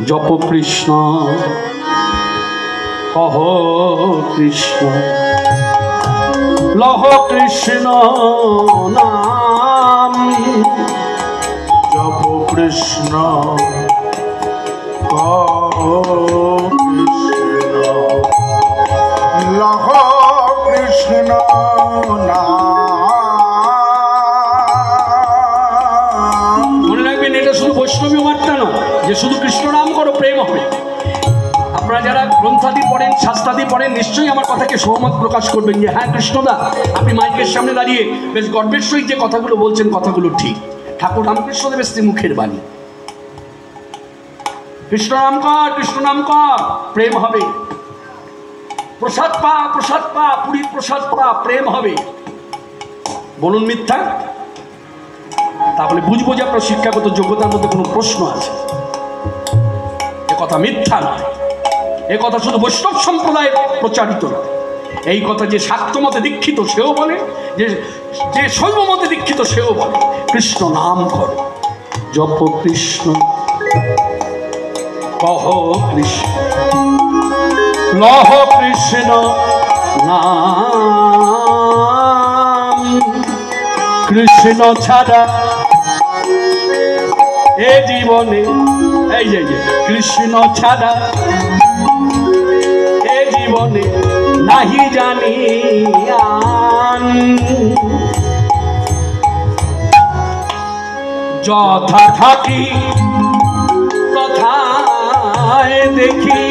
জপ কৃষ্ণ কহ কৃষ্ণ লহ কৃষ্ণ নাম জপ কৃষ্ণ কহ কৃষ্ণ লহ কৃষ্ণ নাম। মনে রাখবেন, এটা শুধু বৈষ্ণবী বার্তা নয় যে শুধু কৃষ্ণ নাম করো প্রেম হবে। আপনারা যারা গ্রন্থাদি পড়েন, শাস্ত্রাদি পড়েন, নিশ্চয়ই আমার কথাকে সহমত প্রকাশ করবেন যে হ্যাঁ কৃষ্ণদা, আপনি মাইকের সামনে দাঁড়িয়ে বেশ গর্বের সহিত যে কথাগুলো বলছেন, কথাগুলো ঠিক। ঠাকুর রামকৃষ্ণদেবের শ্রী মুখের বাণী। কৃষ্ণ নাম কর, কৃষ্ণ নাম কর, প্রেম হবে। প্রসাদ পা, প্রসাদ পা, পুরীর প্রসাদ পা, প্রেম হবে। বলুন মিথ্যা? তাহলে বুঝবো যে আপনার শিক্ষাগত যোগ্যতার মধ্যে কোনো প্রশ্ন আছে। এ কথা মিথ্যা নয়, এ কথা শুধু বৈষ্ণব সম্প্রদায়ের প্রচারিত নয়। এই কথা যে শাক্ত মতে দীক্ষিত সেও বলে, যে শৈব মতে দীক্ষিত সেও বলে। কৃষ্ণ নাম করো, জপ কৃষ্ণ কহ কৃষ্ণ লহ কৃষ্ণ নাম। কৃষ্ণ ছাড়া এ জীবনে, এই যে কৃষ্ণ ছাড়া এ জীবনে নাহি জানি আন। যথা থাকি তথায় দেখি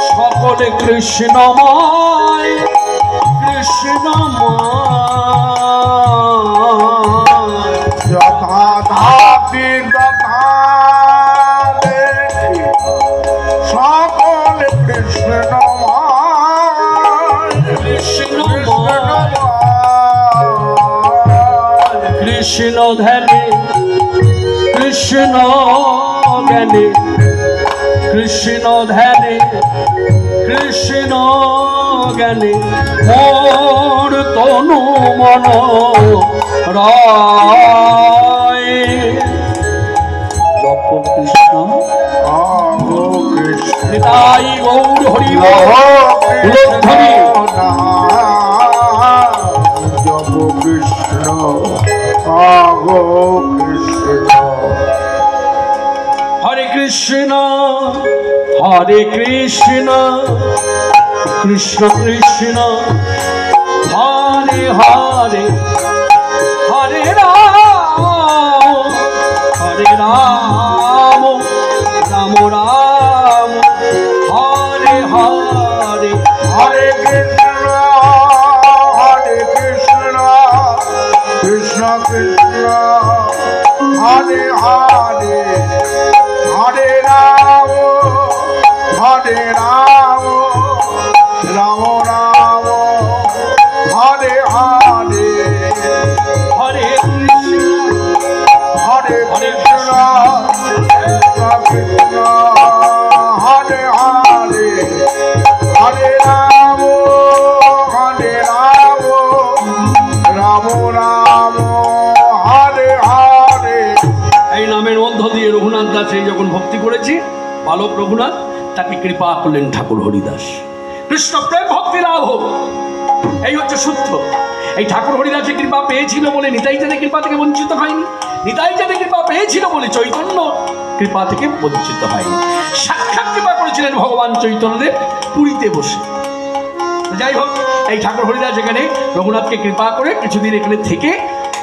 সকলে কৃষ্ণময়, কৃষ্ণময়। যথা ধাপি তথা দেখি সকলে কৃষ্ণময়, কৃষ্ণময়। কৃষ্ণ ধ্যানে, কৃষ্ণ জ্ঞানে, কৃষ্ণ ধ্যানে, কৃষ্ণ জ্ঞানে মোর তনু মন রয়। জপ কৃষ্ণ নিতাই গৌর হরি উলোধ্বনি। জপ কৃষ্ণ কৃষ্ণ। হরে কৃষ্ণ হরে কৃষ্ণ, কৃষ্ণ কৃষ্ণ হরে হরে, হরে রাম হরে রাম, রাম রাম হরে হরে। হরে কৃষ্ণ হরে কৃষ্ণ, কৃষ্ণ কৃষ্ণ হরে হরে, হরে রাম হরে রাম, রাম রাম হরে হরে। হরে কৃষ্ণ হরে কৃষ্ণ কৃষ্ণ হরে হরে, হরে রাম রাম রাম হরে হরে। এই নামের মধ্য দিয়ে রঘুনাথ দাস এই যখন ভক্তি করেছি, বালক রঘুনাথ, তাকে কৃপা করলেন ঠাকুর হরিদাস। কৃষ্ণ প্রেম ভক্তি লাভ হোক, এই হচ্ছে সূত্র। এই ঠাকুর হরিদাসের কৃপা পেয়েছিল বলে নিতাই চাঁদের কৃপা থেকে বঞ্চিত হয়নি, নিতাই চাঁদের কৃপা পেয়েছিল বলে চৈতন্য কৃপা থেকে বঞ্চিত হয়নি। সাক্ষাৎ কৃপা করেছিলেন ভগবান চৈতন্যদেব পুরীতে বসে। যাই হোক, এই ঠাকুর হরিদাস এখানে রঘুনাথকে কৃপা করে কিছুদিন এখানে থেকে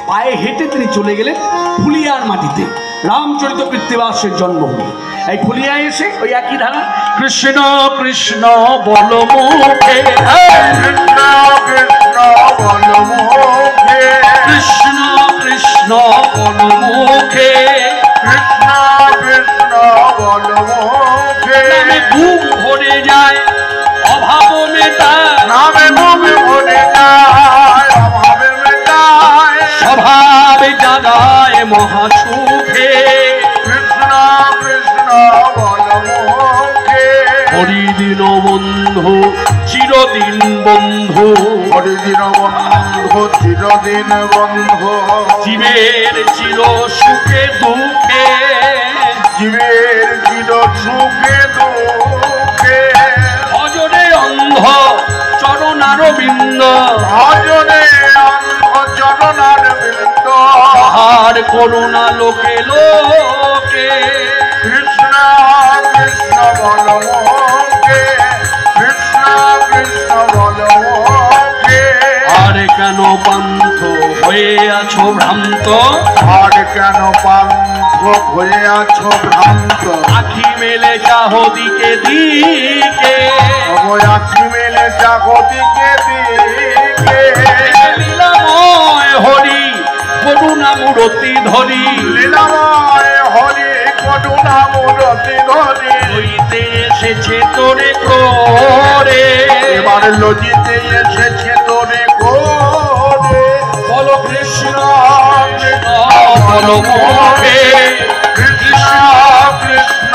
পায়ে হেঁটে তিনি চলে গেলেন ফুলিয়ার মাটিতে, রামচরিত কৃত্তিবাসের জন্মভূমি। এই ফুলিয়ায় এসে ওই একই ধারা কৃষ্ণ কৃষ্ণ বল মুখে, কৃষ্ণ কৃষ্ণ বল মুখে, কৃষ্ণ কৃষ্ণ বল মুখে, কৃষ্ণ কৃষ্ণ বল মুখে। নামে বুক ভরে যায় অভাব মেটায়, নামে বুক ভরে যায় অভাবে মেটায়, স্বভাবে জাগায় মহাসুখে। কৃষ্ণ কৃষ্ণ বল মুখে, হরিদিন বন্ধু চিরদিন বন্ধু, হরিদিন বন্ধু চিরদিন বন্ধু, জীবের চির সুখে দুঃখে, জীবের চির বিন্দ ভজনে অন্ধ চরণার বৃন্দ আর করুণা লোকে লোকে কৃষ্ণ কৃষ্ণ বল মোকে কৃষ্ণ কৃষ্ণ বল মোকে আর কেন পান্থ হয়ে আছো ভ্রান্ত আর কেন পান্থ হয়ে আছো ভ্রান্ত আখি মেলে চাহ দিকে দিকে ওই আখি মেলে জাগো দিকে দিকে লীলাময় হরি করুণা মূরতি ধরি লীলাময় হরি করুণা মূরতি ধরি হইতে এসেছে তোরে ক্রোরে এবার লজিতে এসেছে তোরে গোরে বলো কৃষ্ণ কৃষ্ণ বলো মোহে কৃষ্ণ কৃষ্ণ